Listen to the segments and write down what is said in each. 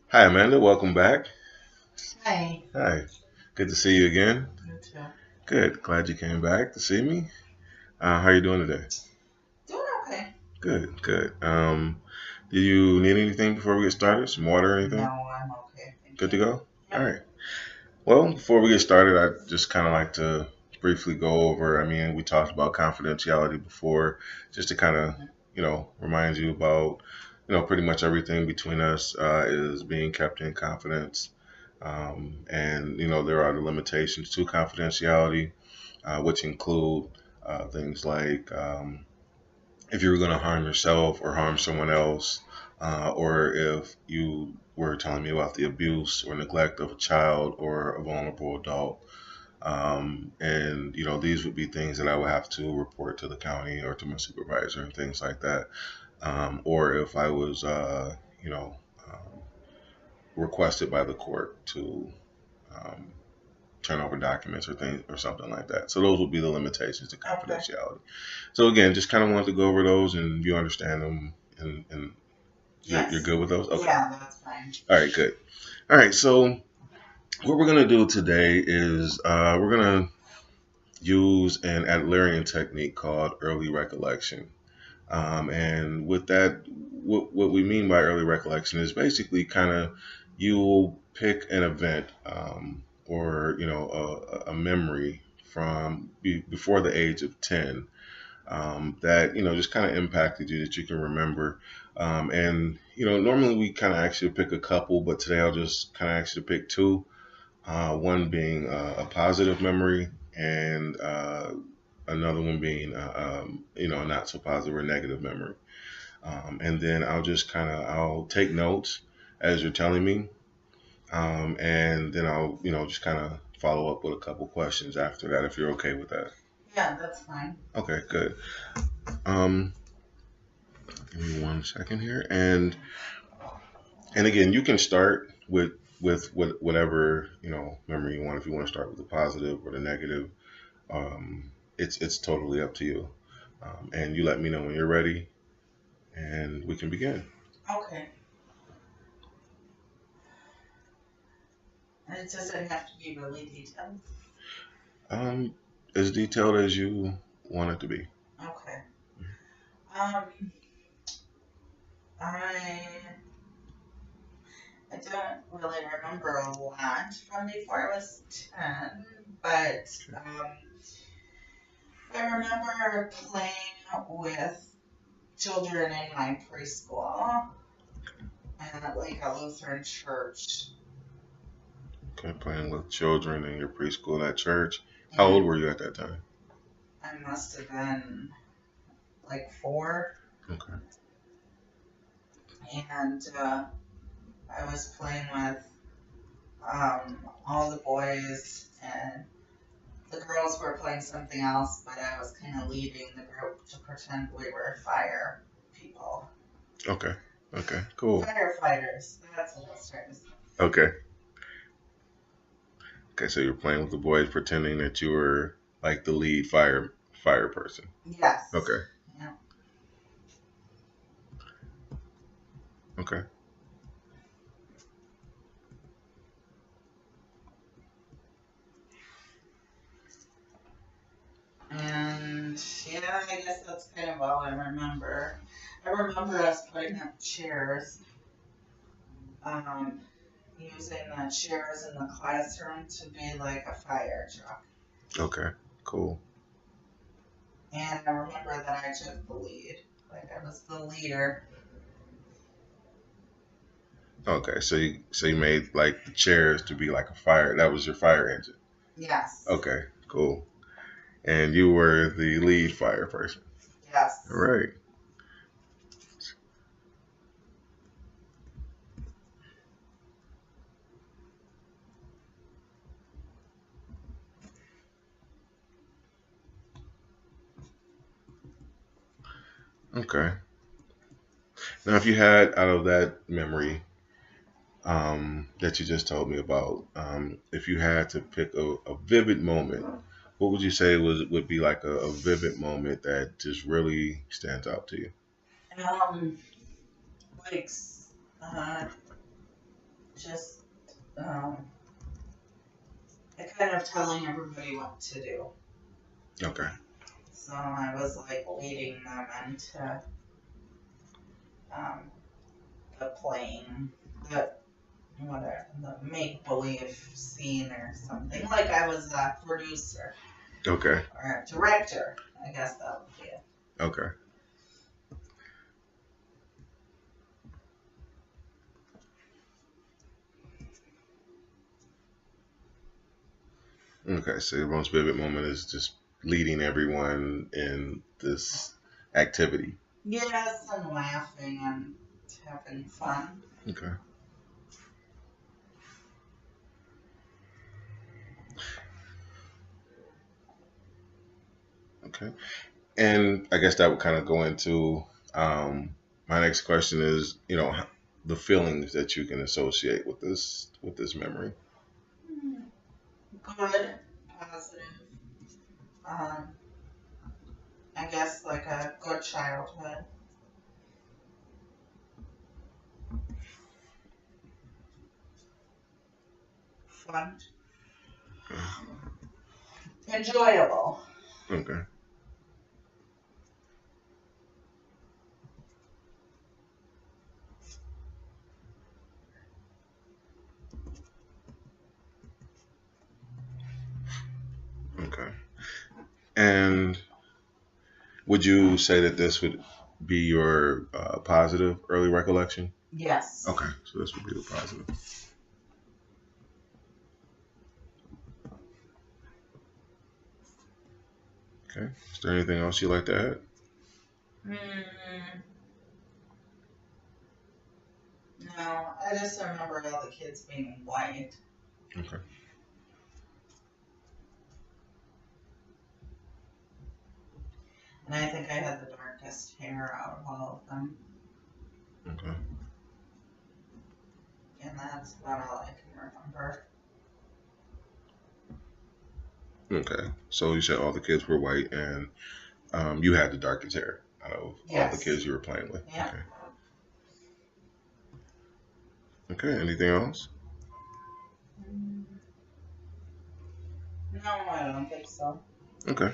Hi, Amanda. Welcome back. Hi. Hi. Good to see you again. You too. Good. Glad you came back to see me. How are you doing today? Doing okay. Good. Good. Do you need anything before we get started? Some water or No, anything? I'm okay. Thank Good you. to go. All Yep. right. Well, before we get started, I just kind of like to briefly go over. I mean, we talked about confidentiality before, just to kind of, Mhm. remind you about, pretty much everything between us is being kept in confidence. And there are the limitations to confidentiality, which include things like if you were going to harm yourself or harm someone else, or if you were telling me about the abuse or neglect of a child or a vulnerable adult. And these would be things that I would have to report to the county or to my supervisor and things like that. Or if I was, you know, um, requested by the court to um, turn over documents or things or something like that. So those would be the limitations to Okay. confidentiality. So again, just kind of wanted to go over those and you understand them and you're Yes. good with those. Okay. Yeah, that's fine. All right. Good. All right. So what we're gonna do today is we're gonna use an Adlerian technique called early recollection. And with that, what we mean by early recollection is basically kind of you will pick an event or a memory from before the age of 10 that just kind of impacted you that you can remember. And normally we kind of ask you to pick a couple, but today I'll just kind of ask you to pick two. One being a positive memory, and another one being a not so positive or negative memory. And then I'll take notes as you're telling me, and then I'll just kind of follow up with a couple questions after that if you're okay with that. Yeah, that's fine. Okay, good. Um, Give me 1 second here, and again, you can start with whatever memory you want. If you want to start with the positive or the negative, it's totally up to you. And you let me know when you're ready, and we can begin. Okay. And it doesn't have to be really detailed. Um, as detailed as you want it to be. Okay. Um, I I don't really remember a lot from before I was 10, but I remember playing with children in my preschool and like a Lutheran church. Okay, playing with children in your preschool at church. How Yeah, old were you at that time? I must have been like 4, Okay. and I was playing with all the boys, and the girls were playing something else, but I was kind of leading the group to pretend we were fire people. Okay. Okay. Cool. Firefighters, that's what I was trying to say. Okay. Okay. So you're playing with the boys, pretending that you were like the lead fire person. Yes. Okay. Yeah. Okay. And yeah, I guess that's kind of all I remember. I remember us putting up chairs, um, using the chairs in the classroom to be like a fire truck. Okay. Cool. And I remember that I took the lead. Like I was the leader. Okay. So you made like the chairs to be like a fire. That was your fire engine. Yes. Okay. Cool. And you were the lead fire person. All Yes. right. Okay. Now, if you had out of that memory that you just told me about, if you had to pick a vivid moment, what would you say would be like a vivid moment that just really stands out to you? Um, like, uh, just kind of telling everybody what to do. Okay. So I was like leading them into um, the playing, the whatever, the make believe scene or something. Like I was a producer Okay. or a director. I guess that would be it. Okay. Okay. So your most vivid moment is just leading everyone in this activity. Yes, and laughing and having fun. Okay. Okay. And I guess that would kind of go into my next question is, the feelings that you can associate with this memory. Good, positive. Um, I guess like a good childhood. Fun. Enjoyable. Okay. Okay. And would you say that this would be your positive early recollection? Yes. Okay, so this would be the positive. Okay. Is there anything else you'd like to add? Mm, no, I just remember all the kids being white. Okay. And I think I had the darkest hair out of all of them. Okay. And that's about all I can remember. Okay. So you said all the kids were white, and you had the darkest hair out of all the Yes. kids you were playing with. Yeah. Okay. Okay. Anything else? Mm, no, I don't think so. Okay.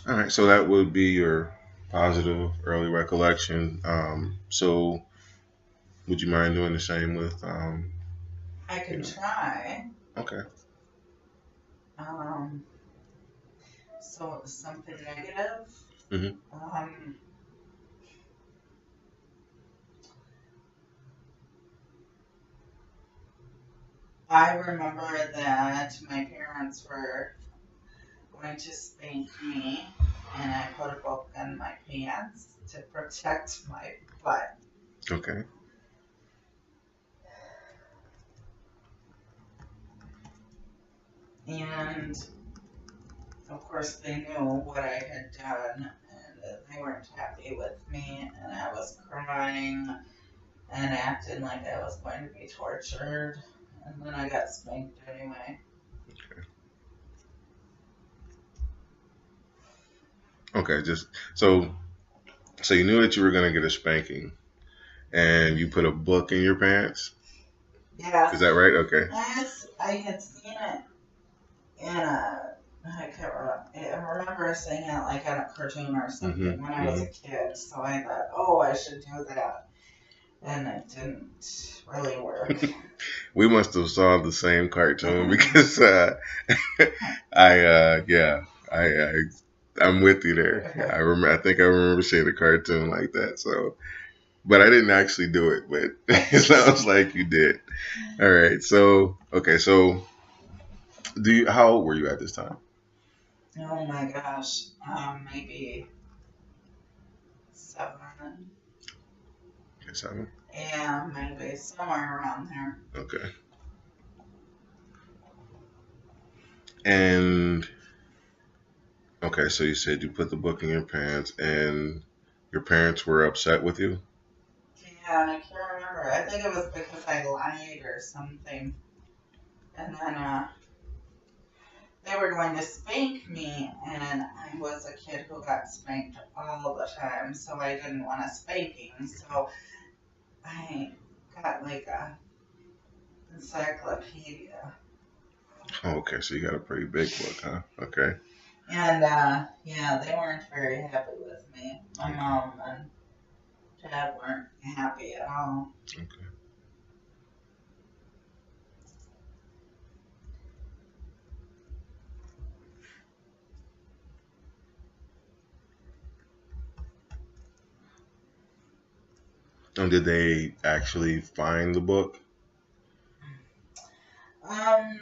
All right. So that would be your positive early recollection. So would you mind doing the same with I you can know? try. Okay. Um, so something negative. Hmm. Um, I remember that my parents were going to spank me, and I put a book in my pants to protect my butt. Okay. And of course, they knew what I had done, and they weren't happy with me, and I was crying and acting like I was going to be tortured, and then I got spanked anyway. Okay. Just so you knew that you were gonna get a spanking, and you put a book in your pants. Yes, Is that right? Okay. I had seen it in a. I remember seeing it like on a cartoon or Hmm. something when I was Hmm. a kid, so I thought, oh, I should do that. And it didn't really work. We must have saw the same cartoon because I yeah I I'm with you there. I think I remember seeing a cartoon like that. So, but I didn't actually do it. But it sounds like you did. All right. So okay. So do you? How old were you at this time? Oh my gosh, maybe 7. Okay, 7. Yeah, maybe somewhere around there. Okay. And okay, so you said you put the book in your pants, and your parents were upset with you. Yeah, I can't remember. I think it was because I lied or something. And then they were going to spank me, and I was a kid who got spanked all the time, so I didn't want a spanking. So I got like a encyclopedia. Oh, okay, so you got a pretty big book, huh? Okay. And yeah, they weren't very happy with me. My Okay. mom and dad weren't happy at all. Okay. And did they actually find the book? Um,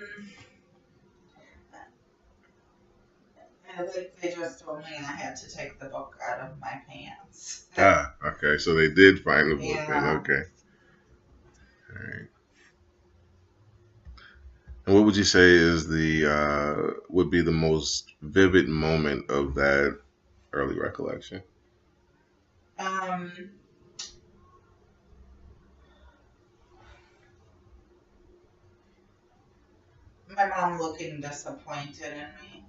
I think they just told me I had to take the book out of my pants. Ah, okay. So they did find the book then. Yeah. Okay. All right. And what would you say is the would be the most vivid moment of that early recollection? Um, my mom looking disappointed in me.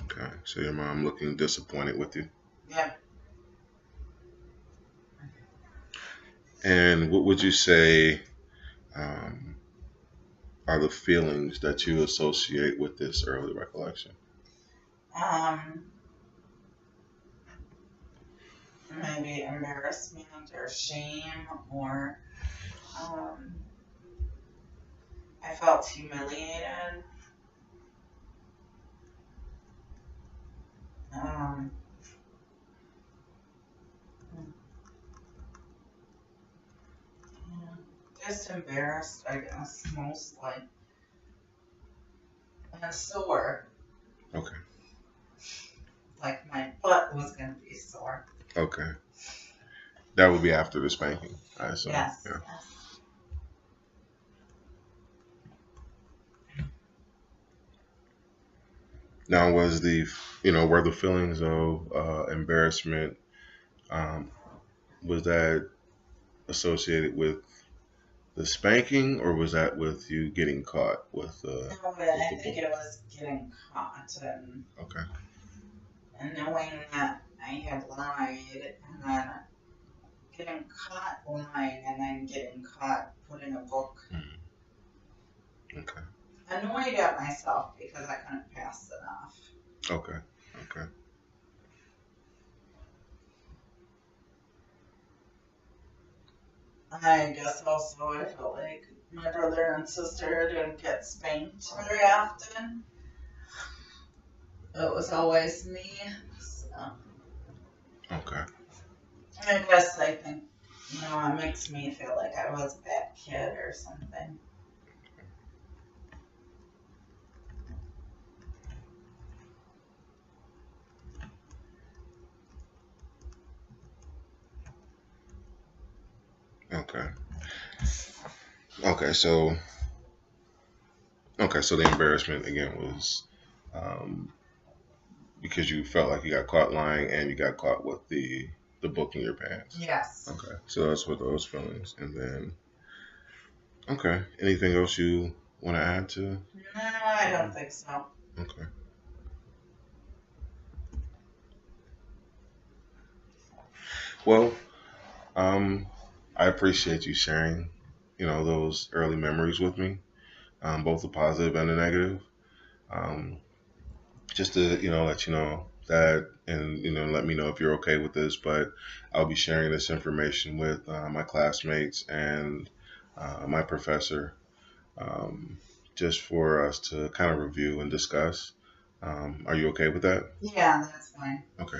Okay. So your mom looking disappointed with you. Yeah. And what would you say um, are the feelings that you associate with this early recollection? Um, maybe embarrassment or shame or um, I felt humiliated. Um, yeah, just embarrassed, I guess, mostly. And sore, Okay. like my butt was gonna be sore. Okay. That would be after the spanking, I assume. Yes, Yeah. yes. Now, was were the feelings of embarrassment, um, was that associated with the spanking, or was that with you getting caught No, but with I the think book? it was getting caught Okay. and knowing that I had lied and then getting caught lying and then getting caught putting a book. Mm, okay. Annoyed at myself because I couldn't pass enough. Okay. Okay. I guess also I felt like my brother and sister didn't get spanked very often. It was always me. So Okay. I guess I think, it makes me feel like I was a bad kid or something. Okay. Okay. So the embarrassment again was um, because you felt like you got caught lying and you got caught with the book in your pants. Yes. Okay. So that's what those feelings, and then okay. Anything else you want to add to? No, I don't think so. Okay. Well, um, I appreciate you sharing, those early memories with me, both the positive and the negative. Um, just to, let you know that, and let me know if you're okay with this. But I'll be sharing this information with my classmates and my professor, um, just for us to kind of review and discuss. Are you okay with that? Yeah, that's fine. Okay.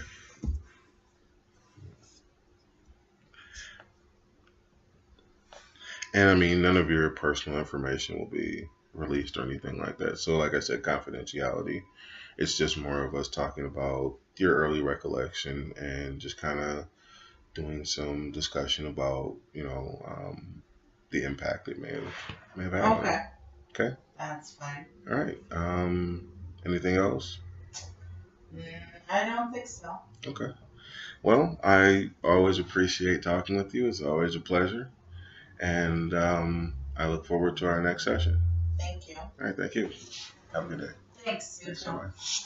And I mean, none of your personal information will be released or anything like that. So, like I said, confidentiality. It's just more of us talking about your early recollection and just kind of doing some discussion about, the impact it may have had on you. Okay, Okay. that's fine. All right. Anything else? I don't think so. Okay. Well, I always appreciate talking with you. It's always a pleasure. And I look forward to our next session. Thank you. All right, thank you. Have a good day. Thanks, you Thanks so too. much.